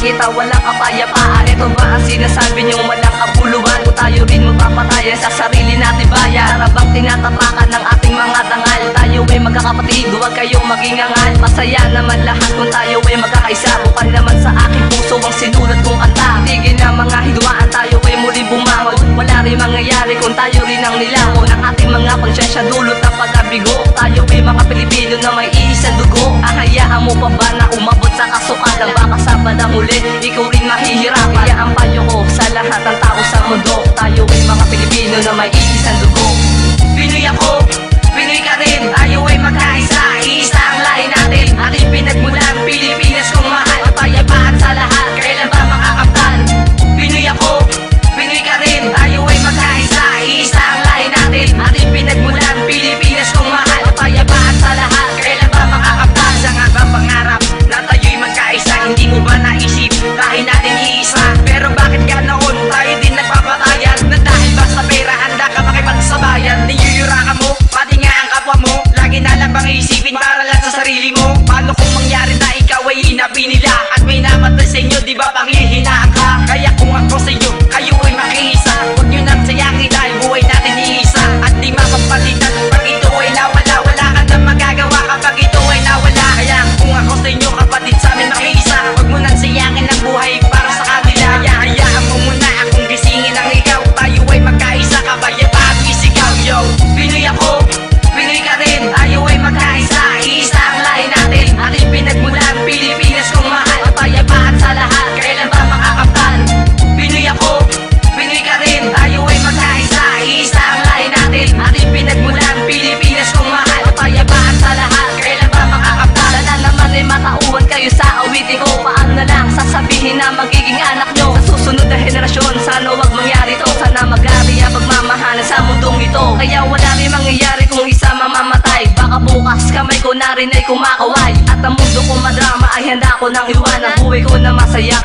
kita walang kapayapaan. Ito ba ang sinasabi niyong walang kapuluan? Kung tayo rin magpapatayan sa sarili natin bayan, para bang tinatapakan ng ating mga dangal? Tayo ay magkakapatid, huwag kayong maging angal. Masaya naman lahat kung tayo ay magkakaisa. Bukal naman sa aking puso ang sinulat kong kanta. Tigil na mga hidwaan, tayo ay muling bumangon. Wala rin mangyayari kung tayo rin ang nilamon ng ating mga konsyensya, dulot ng pagkabigo. Tayo ay mga Pilipino na may iisang dugo. Ahayaan mo pa ba na umabot sa kasukalan? Baka sa bandang huli, ikaw rin mahihirapan. Kaya ang payo ko sa lahat ng tao sa mundo, tayo ay mga Pilipino na may iisang dugo. Pinoy ako, Pinoy ka rin, tayo ay magkaisa. Iisa ang lahi natin, ating pinagmulan, Pilipinas kong mahal. Kapayapaan sa lahat, kailan ba makakamtan? Pinoy ako, Pinoy ka rin, tayo ay magkaisa. Iisa ang lahi natin, ating pinagmulan, Pilipinas kong mahal. Kapayapaan sa lahat, kailan ba makakamtan? Sa nga bang pangarap na tayo'y magkaisa? Hindi mo ba naisip, dahil natin iisa? Pero bakit ka noon, tayo din nagpapatayan? Na dahil ba sa pera, handa ka makipagsabayan? Niyuyura ka mo, pati nga ang kapwa mo. Lagi na lang bang isipin para lang sa sarili mo? Paano kung mangyari na ikaw ay inapi nila? At may namatay sa inyo, di ba panghihinaan ka? Kaya kung ako sa inyo, kayo ay makiisa. Huwag nyo nang sayangin dahil buhay natin iisa. At di mapapalitan pag ito ay nawala. Wala ka nang magagawa kapag ito ay nawala. Kaya kung ako sa inyo, kapatid sa amin makiisa. Huwag mo nang sayangin ang buhay para sa kanila. Kaya hayaan mo muna akong gisingin ang ikaw. Tayo ay magkaisa, kapayapaan isigaw. Yo, Pinoy ako, Pinoy ka rin, tayo ay magkaisa. Iisa ang lahi natin, ating pinagmulan, Pilipinas kong mahal. Kapayapaan sa lahat, kailan ba makakamtan? Pinoy ako, Pinoy ka rin, tayo ay magkaisa. Iisa ang lahi natin, ating pinagmulan, Pilipinas kong mahal. Kapayapaan sa lahat, kailan ba makakamtan? Sana naman ay matauhan kayo sa awitin ko. Paano na lang sasabihin na magiging anak nyo? Sa susunod na henerasyon, sana wag mangyari to. Sana mag-ari ang pagmamahalan sa mundong ito. Kaya wala rin mangyayari kung isa mamamatay. Baka bukas kamay ko na rin ay kumakaway. At ang mundo ko madrama ay handa ko nang iwan. Ang buhay ko na masaya.